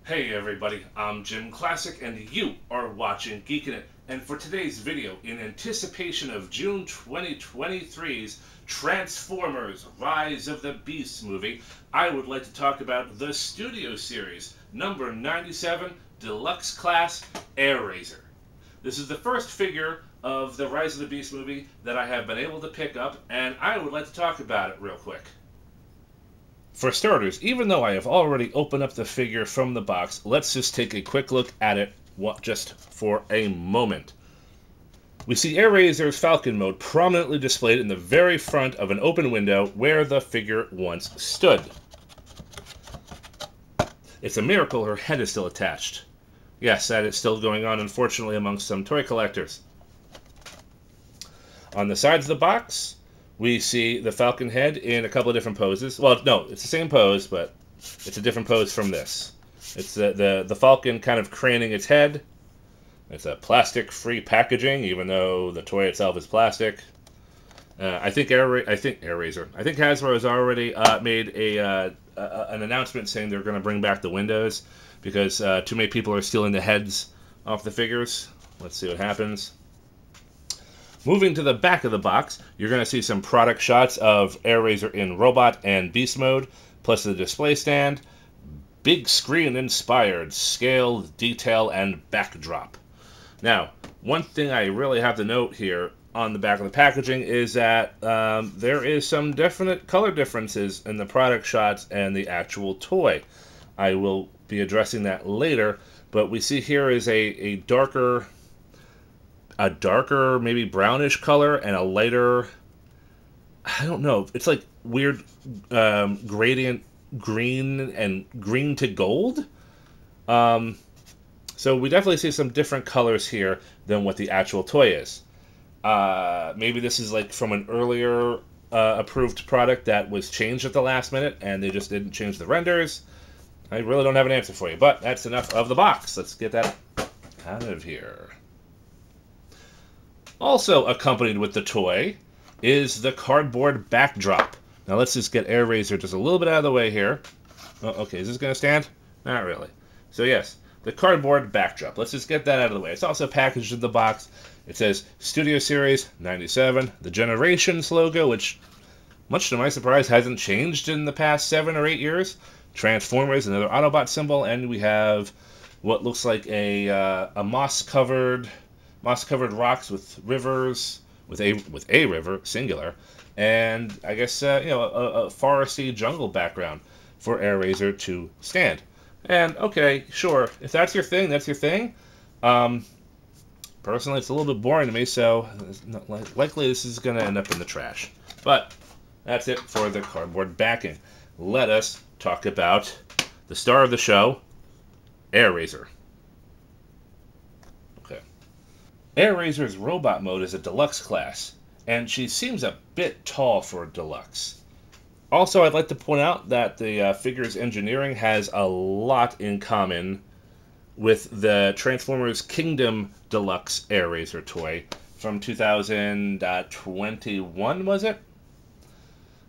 Hey everybody, I'm Jim Classic and you are watching Geekin' It. And for today's video, in anticipation of June 2023's Transformers Rise of the Beasts movie, I would like to talk about the Studio Series, number 97, Deluxe Class Airazor. This is the first figure of the Rise of the Beasts movie that I have been able to pick up, and I would like to talk about it real quick. For starters, even though I have already opened up the figure from the box, let's just take a quick look at it just for a moment. We see Airazor's Falcon mode prominently displayed in the very front of an open window where the figure once stood. It's a miracle her head is still attached. Yes, that is still going on, unfortunately, amongst some toy collectors. On the sides of the box, we see the Falcon head in a couple of different poses. Well, no, it's the same pose, but it's a different pose from this. It's the Falcon kind of craning its head. It's a plastic-free packaging, even though the toy itself is plastic. I think Airazor. I think Hasbro has already made an announcement saying they're going to bring back the windows because too many people are stealing the heads off the figures. Let's see what happens. Moving to the back of the box, you're going to see some product shots of Airazor in robot and beast mode, plus the display stand, big screen inspired scale, detail, and backdrop. Now, one thing I really have to note here on the back of the packaging is that there is some definite color differences in the product shots and the actual toy. I will be addressing that later, but we see here is a darker, maybe brownish color and a lighter, I don't know, it's like weird gradient green and green to gold. So we definitely see some different colors here than what the actual toy is. Maybe this is like from an earlier approved product that was changed at the last minute and they just didn't change the renders. I really don't have an answer for you, but that's enough of the box. Let's get that out of here. Also accompanied with the toy is the cardboard backdrop. Now let's just get Airazor just a little bit out of the way here. Oh, okay, is this going to stand? Not really. So yes, the cardboard backdrop. Let's just get that out of the way. It's also packaged in the box. It says Studio Series 97, the Generations logo, which, much to my surprise, hasn't changed in the past 7 or 8 years. Transformers, another Autobot symbol, and we have what looks like a moss-covered rocks with rivers, with a river, singular, and I guess a foresty jungle background for Airazor to stand. And okay, sure, if that's your thing, that's your thing. Personally, it's a little bit boring to me, so likely this is going to end up in the trash. But that's it for the cardboard backing. Let us talk about the star of the show, Airazor. Airazor's robot mode is a deluxe class, and she seems a bit tall for a deluxe. Also, I'd like to point out that the figure's engineering has a lot in common with the Transformers Kingdom Deluxe Airazor toy from 2021, was it?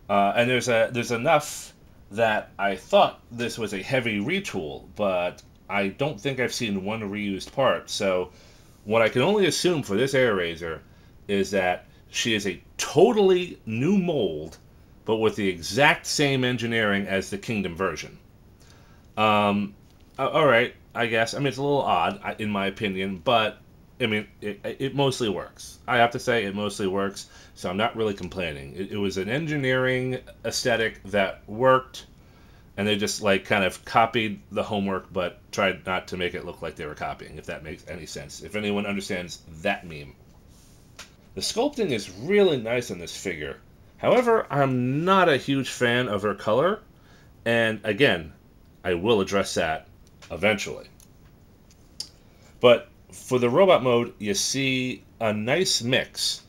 And there's enough that I thought this was a heavy retool, but I don't think I've seen one reused part, so what I can only assume for this Airazor is that she is a totally new mold, but with the exact same engineering as the Kingdom version. Alright, I guess. I mean, it's a little odd, in my opinion, but, I mean, it mostly works. I have to say, it mostly works, so I'm not really complaining. It was an engineering aesthetic that worked, and they just like kind of copied the homework but tried not to make it look like they were copying, if that makes any sense. If anyone understands that meme. The sculpting is really nice on this figure. However, I'm not a huge fan of her color, and again, I will address that eventually. But for the robot mode, you see a nice mix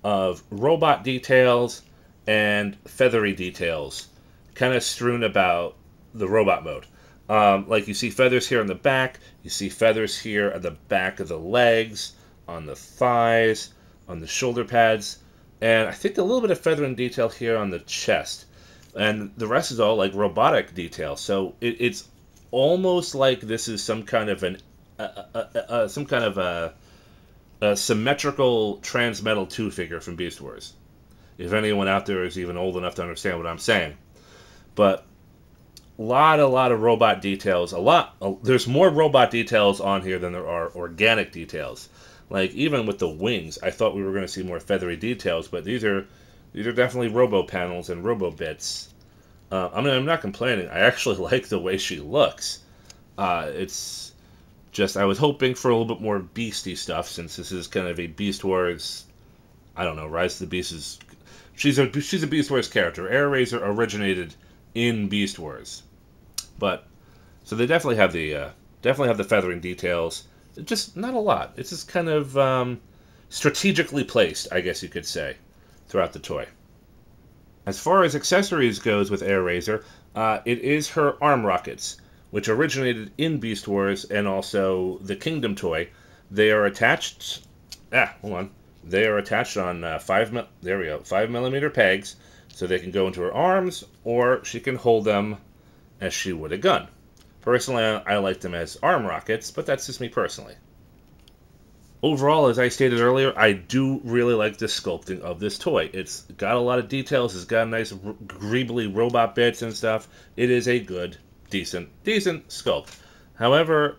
of robot details and feathery details kind of strewn about the robot mode. Like you see feathers here on the back, you see feathers here at the back of the legs, on the thighs, on the shoulder pads, and I think a little bit of feathering detail here on the chest. And the rest is all like robotic detail, so it's almost like this is some kind of a symmetrical Transmetal 2 figure from Beast Wars. If anyone out there is even old enough to understand what I'm saying. But a lot of robot details. There's more robot details on here than there are organic details. Like, even with the wings, I thought we were going to see more feathery details, but these are definitely robo panels and robo bits. I'm not complaining. I actually like the way she looks. It's just, I was hoping for a little bit more beasty stuff, since this is kind of a Beast Wars, I don't know, Rise of the Beast is... She's a Beast Wars character. Airazor originated in Beast Wars. But, so they definitely have the feathering details. Just not a lot. It's just kind of strategically placed, I guess you could say, throughout the toy. As far as accessories goes with Airazor, it is her arm rockets, which originated in Beast Wars and also the Kingdom toy. They are attached... hold on. They are attached on 5mm pegs, so they can go into her arms, or she can hold them as she would a gun. Personally, I like them as arm rockets, but that's just me personally. Overall, as I stated earlier, I do really like the sculpting of this toy. It's got a lot of details, it's got nice greebly robot bits and stuff. It is a good, decent sculpt. However,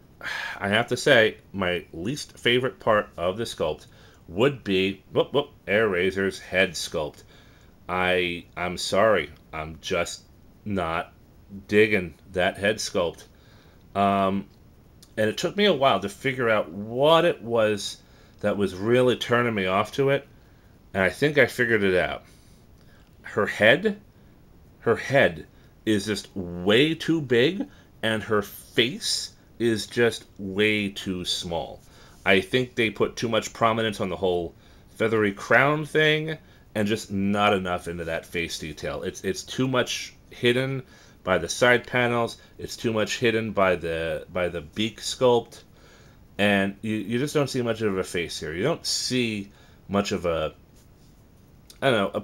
I have to say, my least favorite part of the sculpt would be Airazor's head sculpt. I'm sorry, I'm just not digging that head sculpt. And it took me a while to figure out what it was that was really turning me off to it, and I think I figured it out. Her head is just way too big, and her face is just way too small. I think they put too much prominence on the whole feathery crown thing, and just not enough into that face detail. It's too much hidden by the side panels. It's too much hidden by the beak sculpt, and you just don't see much of a face here. You don't see much of a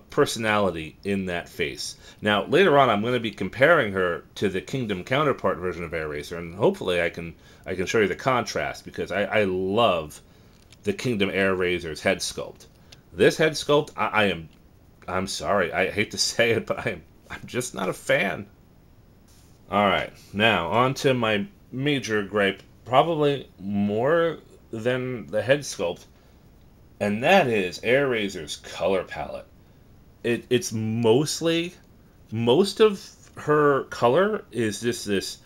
personality in that face. Now, later on, I'm going to be comparing her to the Kingdom counterpart version of Airazor, and hopefully I can show you the contrast, because I love the Kingdom Airazor's head sculpt. This head sculpt, I'm sorry, I hate to say it, but I'm just not a fan. Alright, now on to my major gripe, probably more than the head sculpt, and that is Airazor's color palette. It's most of her color is just this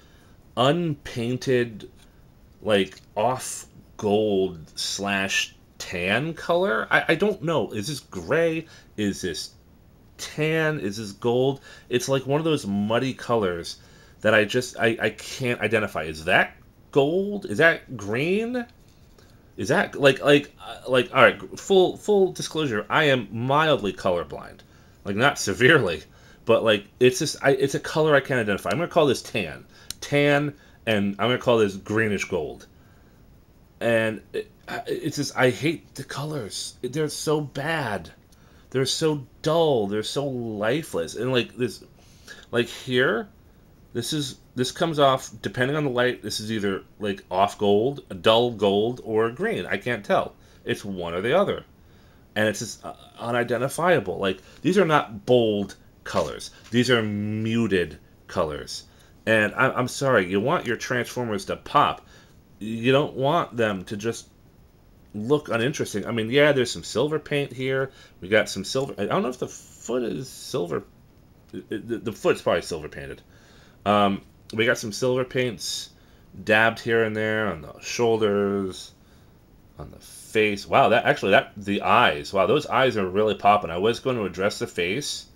unpainted, like, off gold / tan color. I don't know. Is this gray? Is this tan? Is this gold? It's like one of those muddy colors that I can't identify. Is that gold? Is that green? Is that like all right, full disclosure, I am mildly colorblind. Like, not severely, but like it's a color I can't identify. I'm going to call this tan, and I'm going to call this greenish gold. And it's just, I hate the colors. They're so bad. They're so dull. They're so lifeless. And like this, like here, this comes off, depending on the light, this is either like off gold, a dull gold, or green. I can't tell. It's one or the other. And it's just unidentifiable. Like, these are not bold colors. These are muted colors. And I'm sorry, you want your Transformers to pop. You don't want them to just look uninteresting. I mean, yeah, there's some silver paint here. We got some silver. I don't know if the foot is silver. The foot's probably silver painted. We got some silver paints dabbed here and there on the shoulders, on the face. Wow, the eyes. Wow, those eyes are really popping. I was going to address the face,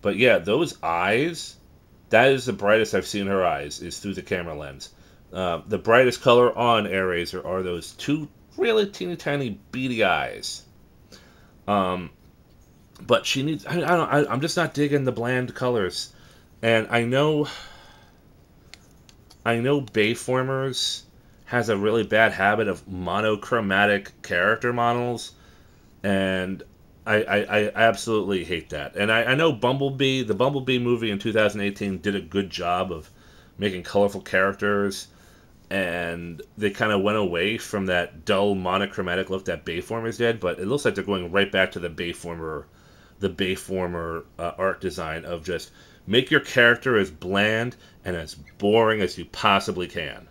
but yeah, those eyes, that is the brightest I've seen her eyes, is through the camera lens. The brightest color on Airazor are those two really teeny tiny beady eyes. But she needs, I'm just not digging the bland colors. And I know Bayformers has a really bad habit of monochromatic character models, and I absolutely hate that. And I know Bumblebee, the Bumblebee movie in 2018, did a good job making colorful characters, and they kind of went away from that dull monochromatic look that Bayformers did, but it looks like they're going right back to the Bayformer art design of just make your character as bland and as boring as you possibly can.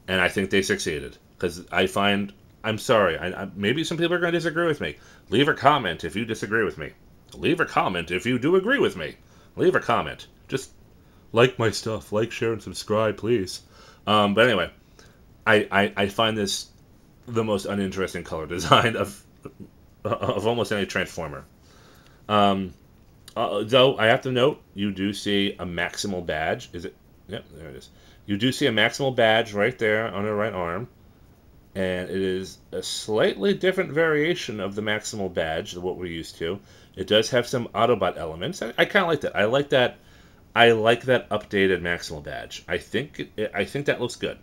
And I think they succeeded, because I'm sorry, maybe some people are going to disagree with me. Leave a comment if you disagree with me. Leave a comment if you do agree with me. Leave a comment. Just like my stuff. Like, share, and subscribe, please. But anyway, I find this the most uninteresting color design of almost any Transformer. Though I have to note, you do see a Maximal badge. Is it? Yep, there it is. You do see a Maximal badge right there on her right arm. And it is a slightly different variation of the Maximal badge than what we're used to. It does have some Autobot elements. I kind of like that. I like that. I like that updated Maximal badge. I think that looks good.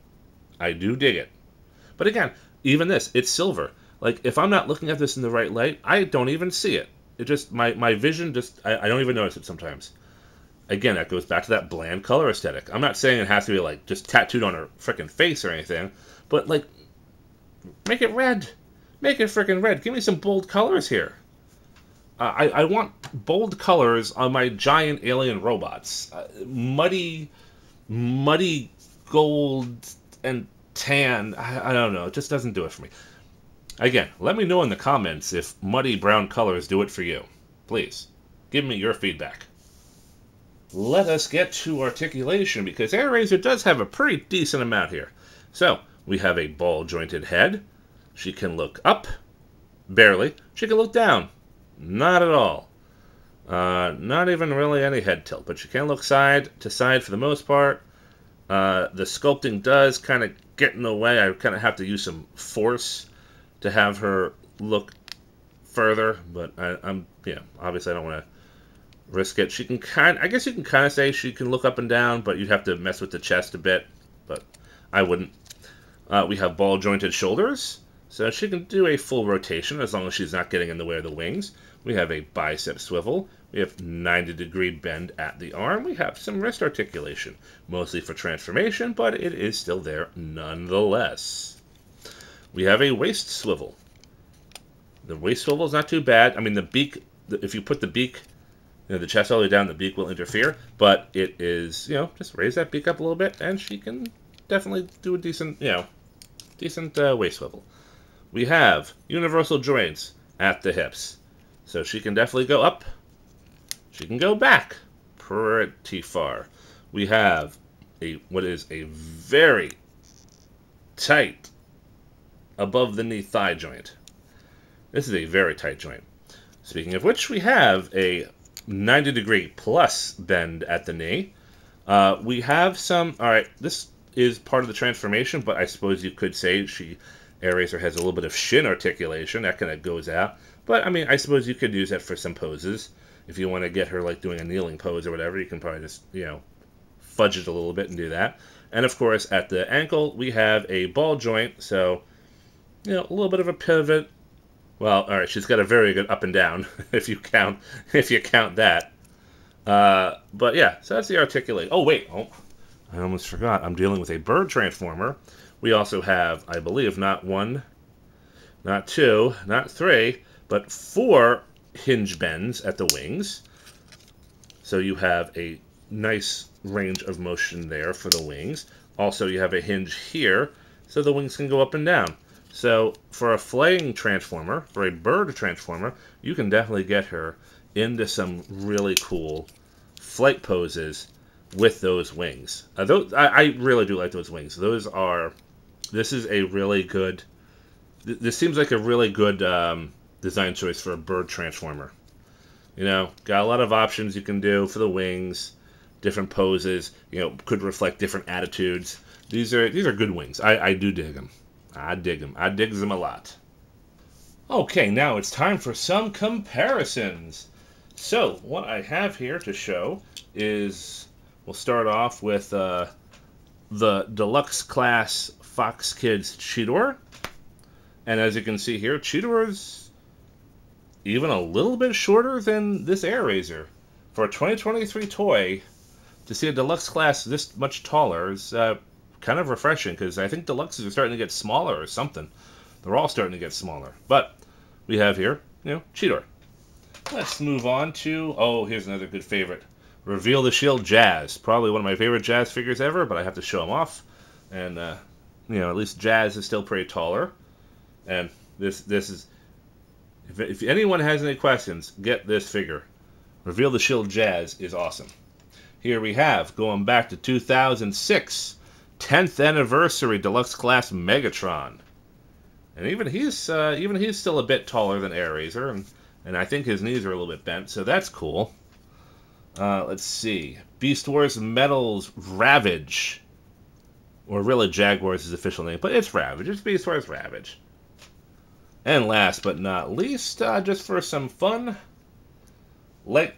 I do dig it. But again, even this, it's silver. Like, if I'm not looking at this in the right light, I don't even see it. It just, my vision just, I don't even notice it sometimes. Again, that goes back to that bland color aesthetic. I'm not saying it has to be, like, just tattooed on her frickin' face or anything, but, like, make it red. Make it frickin' red. Give me some bold colors here. I want bold colors on my giant alien robots. Muddy gold and tan. I don't know. It just doesn't do it for me. Again, let me know in the comments if muddy brown colors do it for you. Please, give me your feedback. Let us get to articulation, because Airazor does have a pretty decent amount here. So, we have a ball-jointed head. She can look up. Barely. She can look down. Not at all. Not even really any head tilt, but she can look side to side for the most part. The sculpting does kind of get in the way. I kind of have to use some force to have her look further, but obviously I don't want to risk it. She can I guess you can kind of say she can look up and down, but you'd have to mess with the chest a bit, but I wouldn't. We have ball-jointed shoulders, so she can do a full rotation as long as she's not getting in the way of the wings. We have a bicep swivel. We have 90-degree bend at the arm. We have some wrist articulation, mostly for transformation, but it is still there nonetheless. We have a waist swivel. The waist swivel is not too bad. I mean, the beak, if you put the beak, the chest all the way down, the beak will interfere, but it is, just raise that beak up a little bit, and she can definitely do a decent waist swivel. We have universal joints at the hips. So she can definitely go up. She can go back pretty far. We have what is a very tight above the knee thigh joint. This is a very tight joint. Speaking of which, we have a 90-degree plus bend at the knee. We have some, alright, this is part of the transformation, but I suppose you could say Airazor has a little bit of shin articulation. That kind of goes out. But, I mean, I suppose you could use that for some poses. If you want to get her, like, doing a kneeling pose or whatever, you can probably just, fudge it a little bit and do that. And, of course, at the ankle, we have a ball joint, so, a little bit of a pivot. Well, all right, she's got a very good up and down, if you count that. But, yeah, so that's the articulate. Oh, wait. Oh, I almost forgot. I'm dealing with a bird transformer. We also have, I believe, not one, not two, not three, but 4 hinge bends at the wings. So you have a nice range of motion there for the wings. Also, you have a hinge here, so the wings can go up and down. So for a flying transformer, for a bird transformer, you can definitely get her into some really cool flight poses with those wings. I really do like those wings. This is a really good, this seems like a really good design choice for a bird transformer. Got a lot of options you can do for the wings, different poses, could reflect different attitudes. These are good wings. I do dig them. I dig them. I dig them a lot. Okay, now it's time for some comparisons. So, what I have here to show is, we'll start off with the deluxe class Fox Kids Cheetor. And as you can see here, Cheetor is even a little bit shorter than this Airazor. For a 2023 toy, to see a deluxe class this much taller is kind of refreshing, because I think deluxes are starting to get smaller or something. They're all starting to get smaller. But we have here, Cheetor. Let's move on to, oh, here's another good favorite. Reveal the Shield Jazz. Probably one of my favorite Jazz figures ever, but I have to show him off. And, at least Jazz is still pretty taller. And this is, if anyone has any questions, get this figure. Reveal the Shield Jazz is awesome. Here we have, going back to 2006, 10th anniversary deluxe class Megatron. And even he's still a bit taller than Airazor, and I think his knees are a little bit bent, so that's cool. Let's see. Beast Wars Metals Ravage. Or really Jaguar's his official name, but it's Ravage. It's Beast Wars Ravage. And last but not least, just for some fun,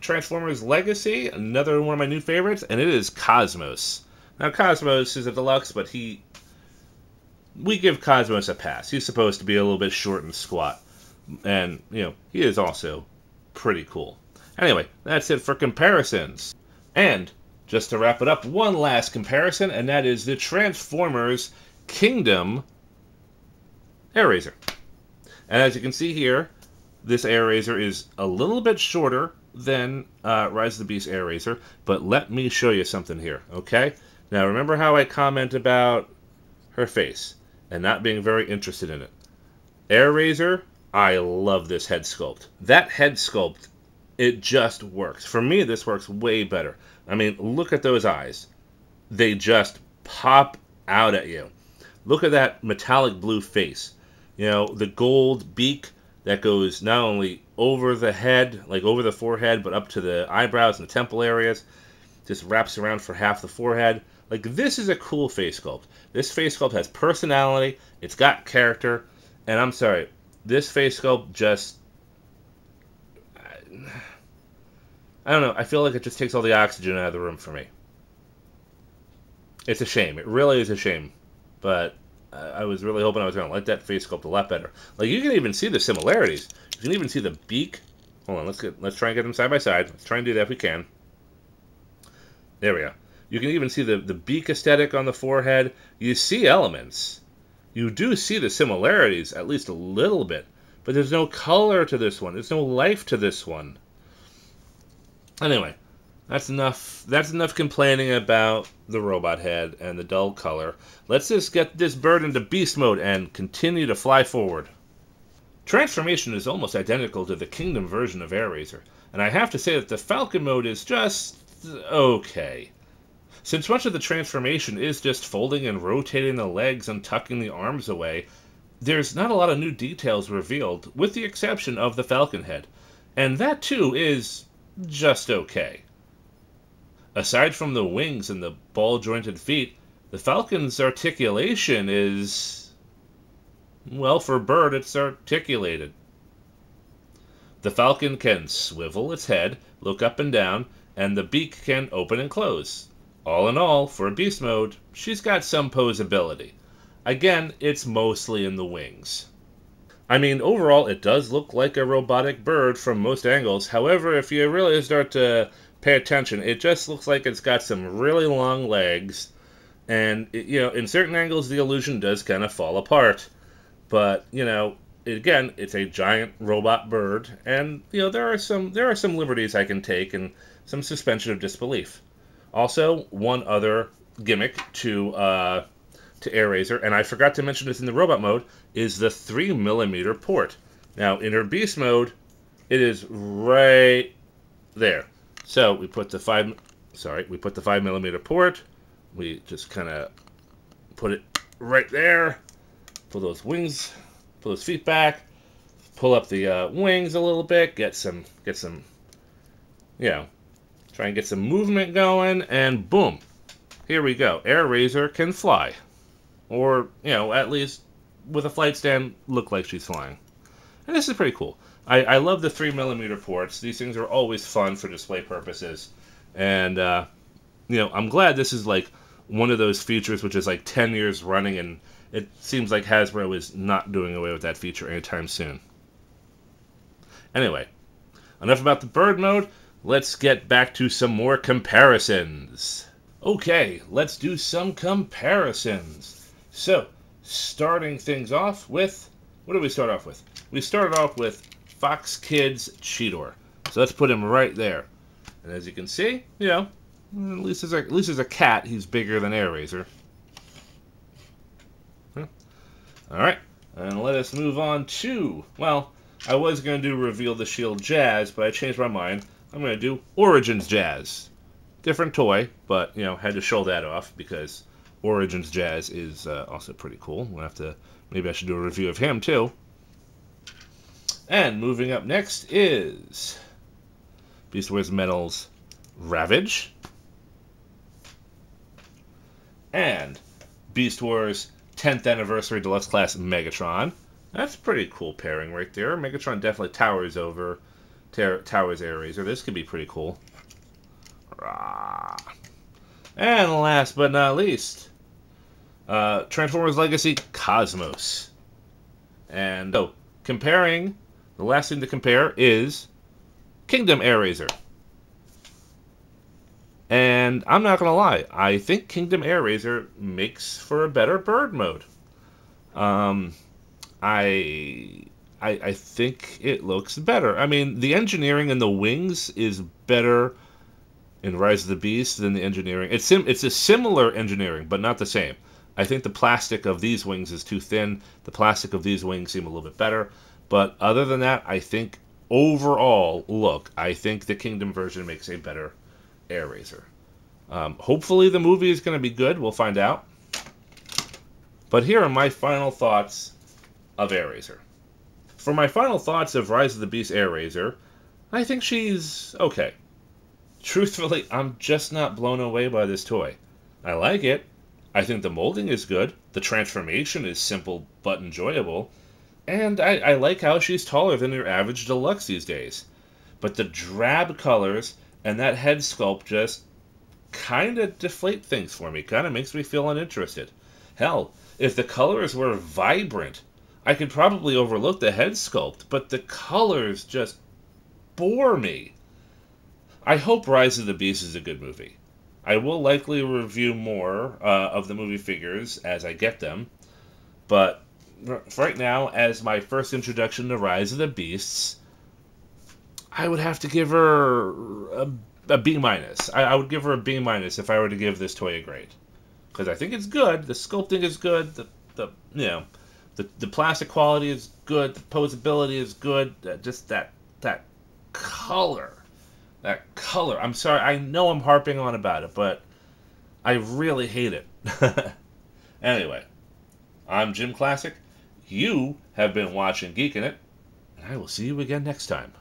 Transformers Legacy, another one of my new favorites, and it is Cosmos. Now, Cosmos is a deluxe, but we give Cosmos a pass. He's supposed to be a little bit short and squat. And, he is also pretty cool. Anyway, that's it for comparisons. And, just to wrap it up, one last comparison, and that is the Transformers Kingdom Airazor. And as you can see here, this Airazor is a little bit shorter than Rise of the Beast Airazor, but let me show you something here, okay? Now, remember how I comment about her face and not being very interested in it? Airazor, I love this head sculpt. That head sculpt, it just works. For me, this works way better. I mean, look at those eyes. They just pop out at you. Look at that metallic blue face. The gold beak that goes not only over the head, like over the forehead, but up to the eyebrows and the temple areas. Just wraps around for half the forehead. Like, this is a cool face sculpt. This face sculpt has personality. It's got character. And I'm sorry, this face sculpt just, I don't know. I feel like it just takes all the oxygen out of the room for me. It's a shame. It really is a shame. But I was really hoping I was going to like that face sculpt a lot better. Like, you can even see the similarities. You can even see the beak. Hold on, let's try and get them side by side. Let's try and do that if we can. There we go. You can even see the beak aesthetic on the forehead. You see elements. You do see the similarities, at least a little bit. But there's no color to this one. There's no life to this one. Anyway, that's enough complaining about the robot head and the dull color. Let's just get this bird into beast mode and continue to fly forward. Transformation is almost identical to the Kingdom version of Airazor, and I have to say that the Falcon mode is just okay. Since much of the transformation is just folding and rotating the legs and tucking the arms away, there's not a lot of new details revealed, with the exception of the Falcon head, and that too is just okay. Aside from the wings and the ball-jointed feet, the Falcon's articulation is, well, for a bird, it's articulated. The Falcon can swivel its head, look up and down, and the beak can open and close. All in all, for a beast mode, she's got some posability. Again, it's mostly in the wings. I mean, overall, it does look like a robotic bird from most angles. However, if you really start to pay attention, it just looks like it's got some really long legs. And, in certain angles, the illusion does kind of fall apart. But, again, it's a giant robot bird. And, there are some liberties I can take and some suspension of disbelief. Also, one other gimmick to Airazor, and I forgot to mention this in the robot mode, is the 3mm port. Now, in her beast mode, it is right there. So we put the 5mm port. We just kind of put it right there. Pull those wings, pull those feet back, pull up the wings a little bit, get some, try and get some movement going, and boom, here we go. Airazor can fly. Or, at least with a flight stand, look like she's flying. And this is pretty cool. I love the 3mm ports. These things are always fun for display purposes. And, I'm glad this is like one of those features which is like 10 years running, and it seems like Hasbro is not doing away with that feature anytime soon. Anyway, enough about the bird mode. let's get back to some more comparisons. Okay, let's do some comparisons. So, starting things off with, what did we start off with? We started off with Fox Kids Cheetor. So let's put him right there. And as you can see, you know, at least as a cat, he's bigger than Airazor. Alright, and let us move on to, well, I was going to do Reveal the Shield Jazz, but I changed my mind. I'm going to do Origins Jazz. Different toy, but, you know, had to show that off because Origins Jazz is also pretty cool. We'll have to, maybe I should do a review of him too. And moving up next is Beast Wars Metal's Ravage. And Beast Wars 10th Anniversary Deluxe Class Megatron. That's a pretty cool pairing right there. Megatron definitely towers over Airazor. This could be pretty cool. And last but not least, Transformers Legacy Cosmos. And so, comparing, the last thing to compare is Kingdom Airazor. And I'm not going to lie, I think Kingdom Airazor makes for a better bird mode. I think it looks better. I mean, the engineering in the wings is better in Rise of the Beast than the engineering. It's a similar engineering, but not the same. I think the plastic of these wings is too thin. The plastic of these wings seem a little bit better. But other than that, I think overall look, I think the Kingdom version makes a better Airazor. Hopefully the movie is going to be good. We'll find out. But here are my final thoughts of Airazor. For my final thoughts of Rise of the Beast Airazor, I think she's okay. Truthfully, I'm just not blown away by this toy. I like it. I think the molding is good. The transformation is simple but enjoyable. And I like how she's taller than your average deluxe these days. But the drab colors and that head sculpt just kind of deflate things for me. Kind of makes me feel uninterested. Hell, if the colors were vibrant, I could probably overlook the head sculpt, but the colors just bore me. I hope Rise of the Beast is a good movie. I will likely review more of the movie figures as I get them, but right now, as my first introduction to Rise of the Beasts, I would have to give her a B-. I would give her a B- if I were to give this toy a grade. Because I think it's good, the sculpting is good, the plastic quality is good, the posability is good, just that color. That color. I'm sorry, I know I'm harping on about it, but I really hate it. Anyway, I'm Jim Classic. You have been watching Geekin' It, and I will see you again next time.